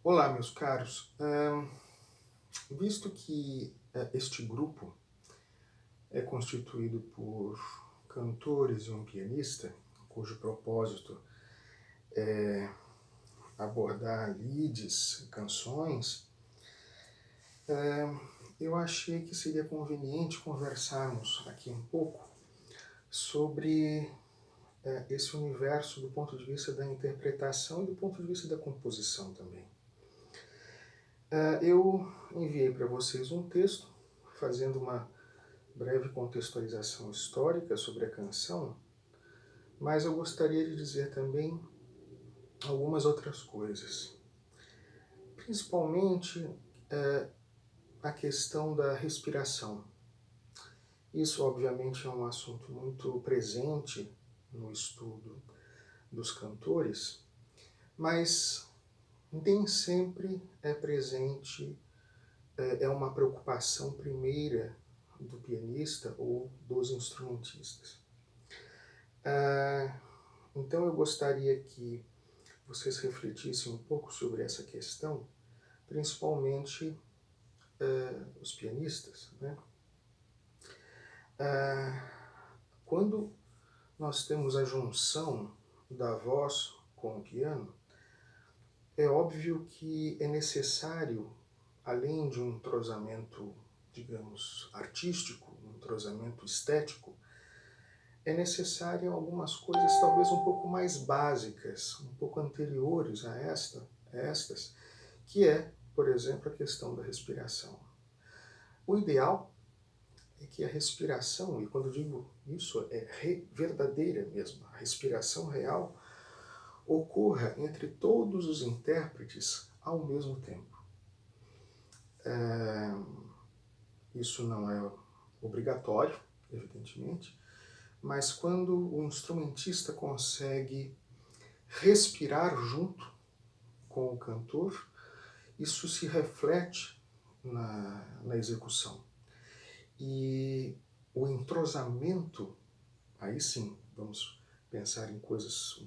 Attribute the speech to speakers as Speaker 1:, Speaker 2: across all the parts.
Speaker 1: Olá, meus caros. Visto que este grupo é constituído por cantores e um pianista, cujo propósito é abordar leads, canções, eu achei que seria conveniente conversarmos aqui um pouco sobre esse universo do ponto de vista da interpretação e do ponto de vista da composição também. Eu enviei para vocês um texto fazendo uma breve contextualização histórica sobre a canção, mas eu gostaria de dizer também algumas outras coisas. Principalmente a questão da respiração. Isso, obviamente, é um assunto muito presente no estudo dos cantores, mas nem sempre é presente, é uma preocupação primeira do pianista ou dos instrumentistas. Então eu gostaria que vocês refletissem um pouco sobre essa questão, principalmente os pianistas, né? Quando nós temos a junção da voz com o piano, é óbvio que é necessário, além de um entrosamento, digamos, artístico, um entrosamento estético, é necessário algumas coisas talvez um pouco mais básicas, um pouco anteriores a estas, que é, por exemplo, a questão da respiração. O ideal é que a respiração, e quando digo isso, é verdadeira mesmo, a respiração real, ocorra entre todos os intérpretes ao mesmo tempo. Isso não é obrigatório, evidentemente, mas quando o instrumentista consegue respirar junto com o cantor, isso se reflete na execução. E o entrosamento, aí sim, vamos pensar em coisas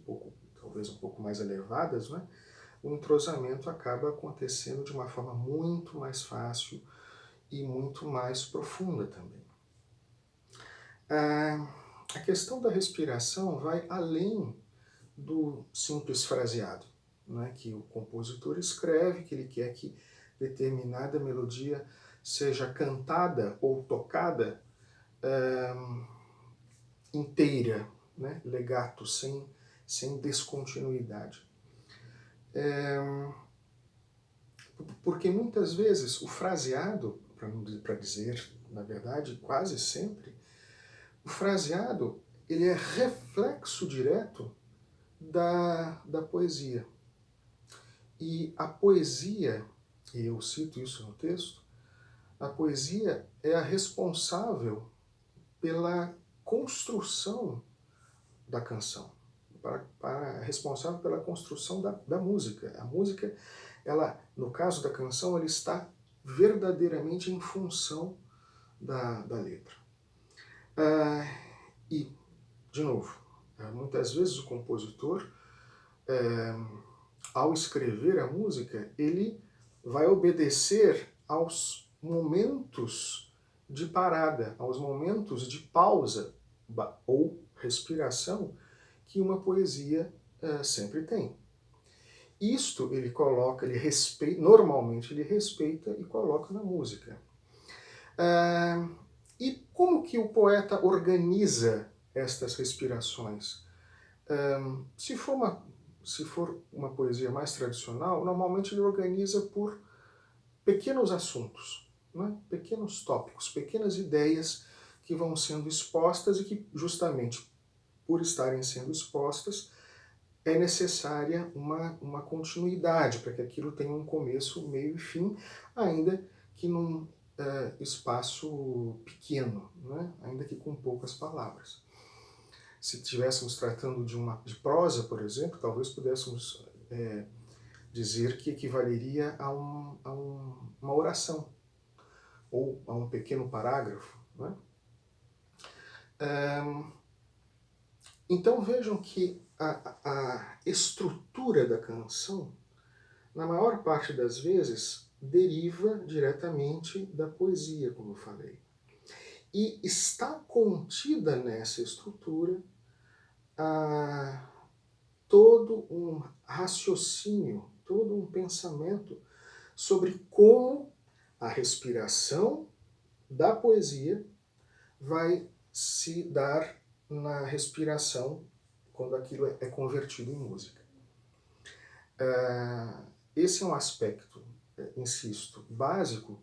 Speaker 1: talvez um pouco mais elevadas, né? O entrosamento acaba acontecendo de uma forma muito mais fácil e muito mais profunda também. A questão da respiração vai além do simples fraseado, né, que o compositor escreve, que ele quer que determinada melodia seja cantada ou tocada inteira, né, legato, sem descontinuidade. Porque muitas vezes o fraseado, para dizer, na verdade, quase sempre, o fraseado ele é reflexo direto da poesia. E a poesia, e eu cito isso no texto, a poesia é a responsável pela construção da canção, responsável pela construção da música. A música, ela, no caso da canção, ela está verdadeiramente em função da letra. E, de novo, muitas vezes o compositor, ao escrever a música, ele vai obedecer aos momentos de parada, aos momentos de pausa ou respiração que uma poesia sempre tem. Isto ele coloca, normalmente ele respeita e coloca na música. E como que o poeta organiza estas respirações? Se for uma poesia mais tradicional, normalmente ele organiza por pequenos assuntos, né? Pequenos tópicos, pequenas ideias que vão sendo expostas e que, justamente por estarem sendo expostas, é necessária uma continuidade para que aquilo tenha um começo, meio e fim, ainda que num espaço pequeno, né? Ainda que com poucas palavras. Se estivéssemos tratando de prosa, por exemplo, talvez pudéssemos dizer que equivaleria a uma oração, ou a um pequeno parágrafo. Né? Então vejam que a estrutura da canção, na maior parte das vezes, deriva diretamente da poesia, como eu falei. E está contida nessa estrutura todo um raciocínio, todo um pensamento sobre como a respiração da poesia vai se dar na respiração quando aquilo é convertido em música. Esse é um aspecto, insisto, básico,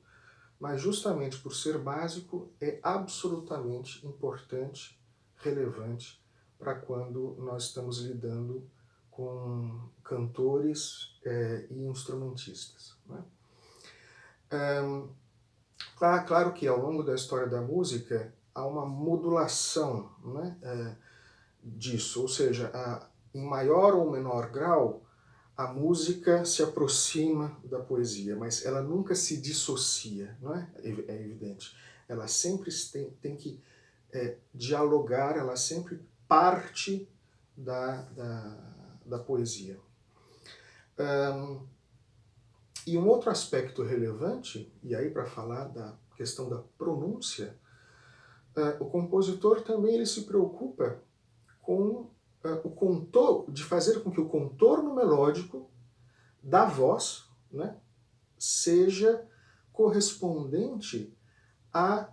Speaker 1: mas justamente por ser básico é absolutamente importante, relevante para quando nós estamos lidando com cantores e instrumentistas. Né? Claro que ao longo da história da música há uma modulação, né, disso, ou seja, em maior ou menor grau, a música se aproxima da poesia, mas ela nunca se dissocia, não é? É evidente. Ela sempre tem que dialogar, ela sempre parte da poesia. E um outro aspecto relevante, e aí para falar da questão da pronúncia, o compositor também ele se preocupa com o contorno, de fazer com que o contorno melódico da voz, né, seja correspondente à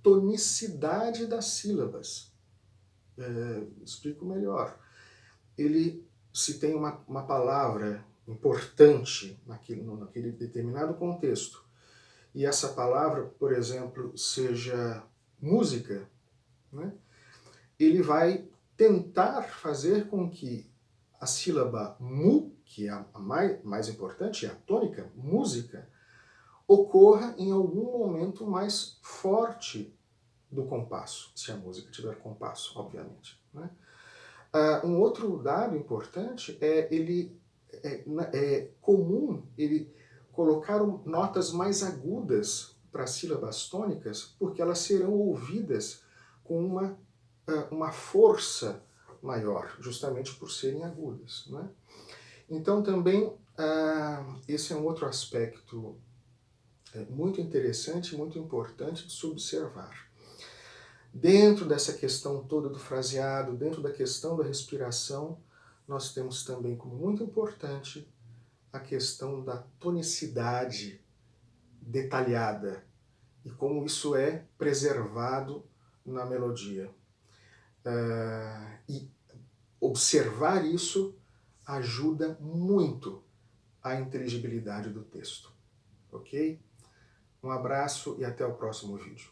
Speaker 1: tonicidade das sílabas. Explico melhor. Se tem uma palavra importante naquele determinado contexto, e essa palavra, por exemplo, seja música, né, ele vai tentar fazer com que a sílaba mu, que é a mais importante, é a tônica, música, ocorra em algum momento mais forte do compasso, se a música tiver compasso, obviamente. Né? Um outro dado importante é comum ele colocar notas mais agudas para as sílabas tônicas, porque elas serão ouvidas com uma força maior, justamente por serem agudas. Né? Então também esse é um outro aspecto muito interessante e muito importante de se observar. Dentro dessa questão toda do fraseado, dentro da questão da respiração, nós temos também como muito importante a questão da tonicidade detalhada e como isso é preservado na melodia. E observar isso ajuda muito a inteligibilidade do texto. Ok? Um abraço e até o próximo vídeo.